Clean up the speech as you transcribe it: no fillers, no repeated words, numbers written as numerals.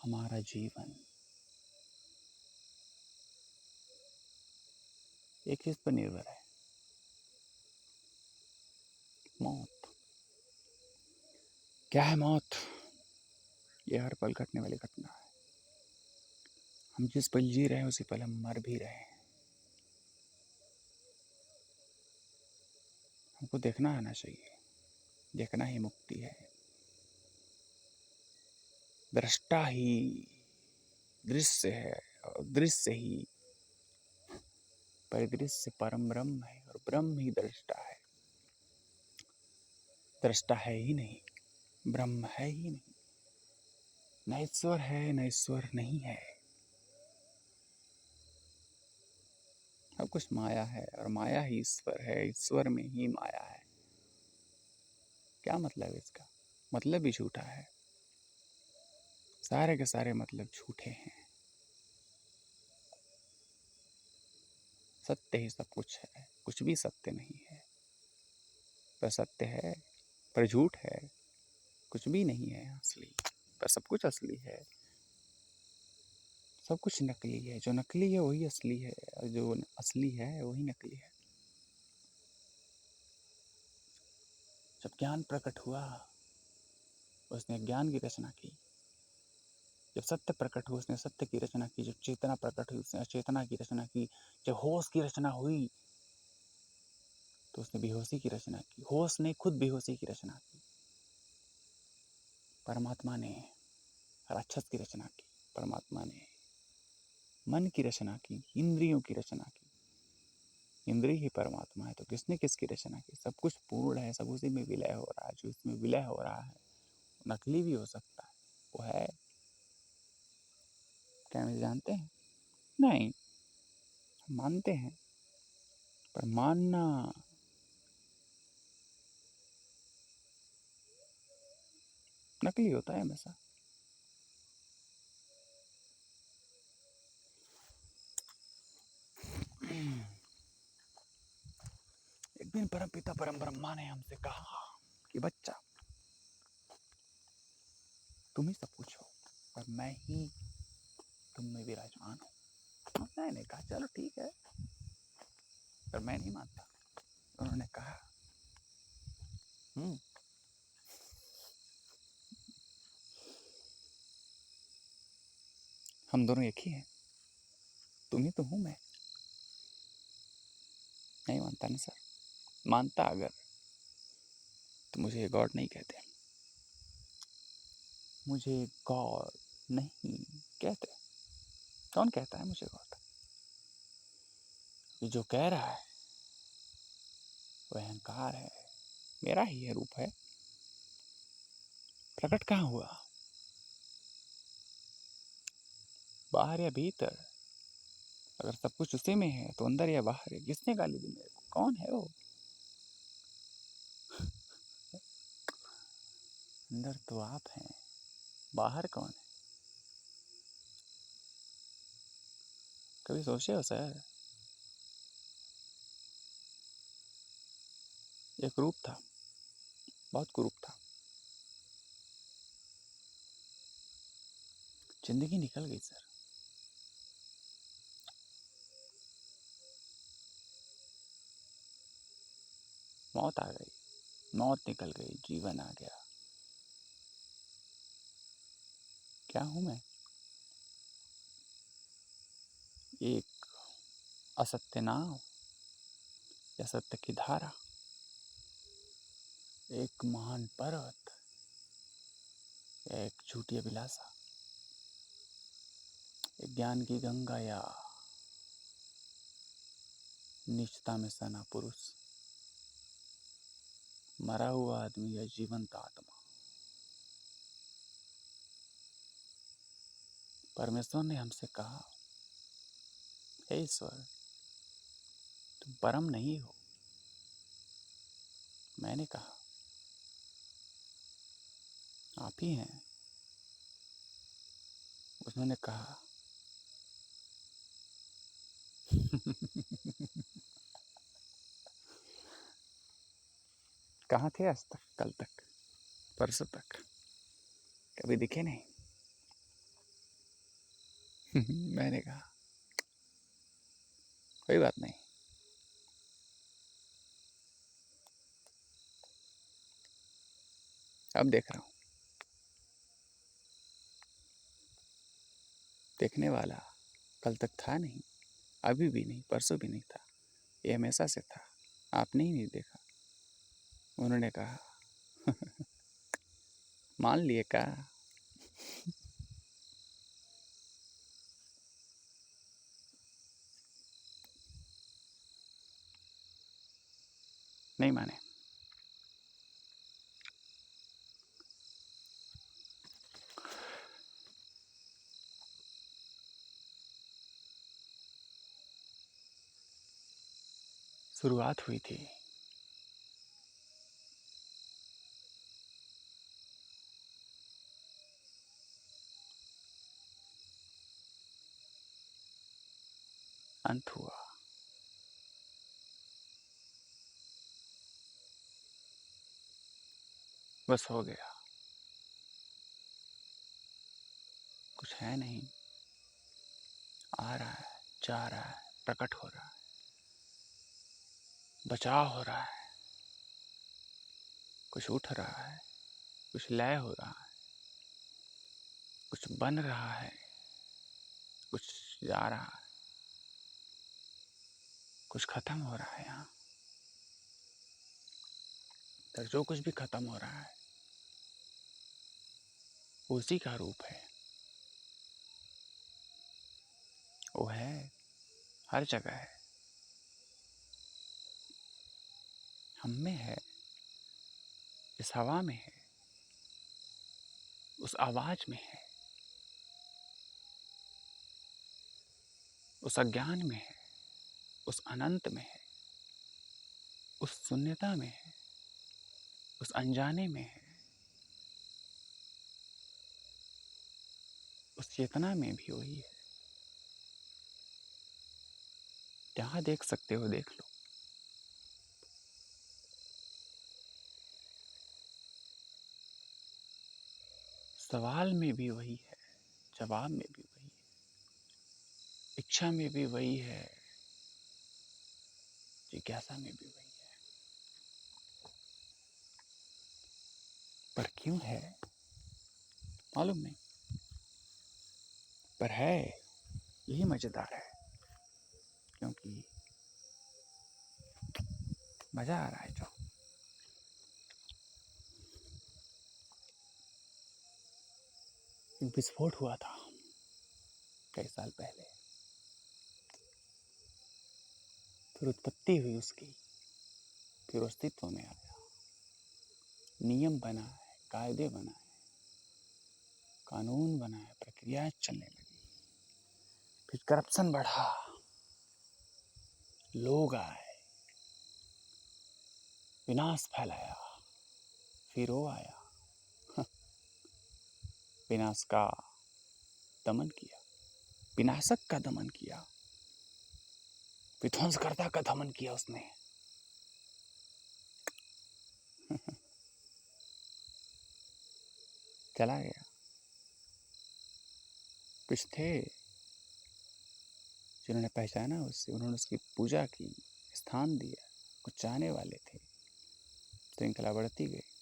हमारा जीवन एक चीज पर निर्भर है, मौत। क्या है मौत? ये हर पल घटने वाली घटना है। हम जिस पल जी रहे हैं उसी पल हम मर भी रहे हैं। हमको देखना आना चाहिए, देखना ही मुक्ति है। दृष्टा ही दृश्य है और दृश्य ही परिदृश्य परम ब्रह्म है और ब्रह्म ही दृष्टा है। दृष्टा है ही नहीं, ब्रह्म है ही नहीं। न ईश्वर है न ईश्वर नहीं है। सब कुछ माया है और माया ही ईश्वर है, ईश्वर में ही माया है। क्या मतलब इसका? मतलब भी झूठा है। सारे के सारे मतलब झूठे हैं। सत्य ही सब कुछ है, कुछ भी सत्य नहीं है। पर सत्य है, पर झूठ है। कुछ भी नहीं है असली, पर सब कुछ असली है। सब कुछ नकली है। जो नकली है वही असली है और जो असली है वही नकली है। जब ज्ञान प्रकट हुआ उसने ज्ञान की रचना की। जब सत्य प्रकट हुआ उसने सत्य की रचना की। जब चेतना प्रकट हुई उसने अचेतना की रचना की। जब होश की रचना हुई तो उसने बेहोशी की रचना की। होश ने खुद बेहोशी की रचना की। परमात्मा ने राक्षस की रचना की। परमात्मा ने मन की रचना की, इंद्रियों की रचना की। इंद्रिय ही परमात्मा है तो किसने किसकी रचना की? सब कुछ पूर्ण है, सब उसी में विलय हो रहा है। जो इसमें विलय हो रहा है नकली भी हो सकता है, वो है। क्या हम जानते हैं? नहीं, मानते हैं, पर मानना नकली होता है हमेशा। एक दिन परम पिता परम ब्रह्मा ने हमसे कहा कि बच्चा तुम ही सब कुछ हो और मैं ही तुम में विराजमान हूँ। मैंने कहा चलो ठीक है, पर मैं नहीं मानता। उन्होंने कहा हम दोनों एक ही हैं, तुम ही तो हूँ मैं। नहीं मानता ना सर। मानता अगर तो मुझे गॉड नहीं कहते, मुझे गॉड नहीं कहते। कौन कहता है मुझे गॉड? ये जो कह रहा है वह अहंकार है, मेरा ही है, रूप है। प्रकट कहाँ हुआ? बाहर या भीतर? अगर सब कुछ उसी में है तो अंदर या बाहर है? किसने गाली दी मेरे को? कौन है वो? अंदर तो आप हैं, बाहर कौन है? कभी सोचे हो सर? एक रूप था, बहुत कुरूप था। जिंदगी निकल गई सर। मौत आ गई, मौत निकल गई, जीवन आ गया। क्या हूं मैं? एक असत्य नाव या सत्य की धारा, एक महान पर्वत, एक झूठी अभिलाषा, एक ज्ञान की गंगा या नीचता में सना पुरुष, मरा हुआ आदमी या जीवंत आत्मा। परमेश्वर ने हमसे कहा, हे ईश्वर तुम परम नहीं हो। मैंने कहा आप ही हैं। उन्होंने कहा कहाँ थे आज तक, कल तक, परसों तक? कभी दिखे नहीं। मैंने कहा कोई बात नहीं, अब देख रहा हूँ। देखने वाला कल तक था नहीं, अभी भी नहीं, परसों भी नहीं था, ये हमेशा से था, आपने ही नहीं देखा। उन्होंने कहा मान लिए का। नहीं माने। शुरुआत हुई थी, अंत हुआ। बस हो गया, कुछ है नहीं, आ रहा है, जा रहा है, प्रकट हो रहा है, बचाव हो रहा है, कुछ उठ रहा है, कुछ लय हो रहा है, कुछ बन रहा है, कुछ जा रहा है, कुछ खत्म हो रहा है। यहाँ तक जो कुछ भी खत्म हो रहा है उसी का रूप है। वो है, हर जगह है, हम में है, इस हवा में है, उस आवाज में है, उस अज्ञान में है, उस अनंत में है, उस शून्यता में है, उस अनजाने में है, उस चेतना में भी वही है। जहाँ देख सकते हो देख लो। सवाल में भी वही है, जवाब में भी वही है, इच्छा में भी वही है, जिज्ञासा में भी वही है। पर क्यों है मालूम नहीं, पर है, यही मजेदार है। क्योंकि मजा आ रहा है। जो एक विस्फोट हुआ था कई साल पहले, फिर उत्पत्ति हुई उसकी, फिर अस्तित्व में आया, नियम बना है, कायदे बनाए, कानून बनाए, प्रक्रियाएं चलने लगी, फिर करप्शन बढ़ा, लोग आए, विनाश फैलाया, फिर वो आया, विनाश का दमन किया, विनाशक का दमन किया, विध्वंसकर्ता का दमन किया उसने। चला गया। कुछ थे जिन्होंने पहचाना उससे, उन्होंने उसकी पूजा की, स्थान दिया, कुछ चाहने वाले थे, श्रृंखला बढ़ती गई।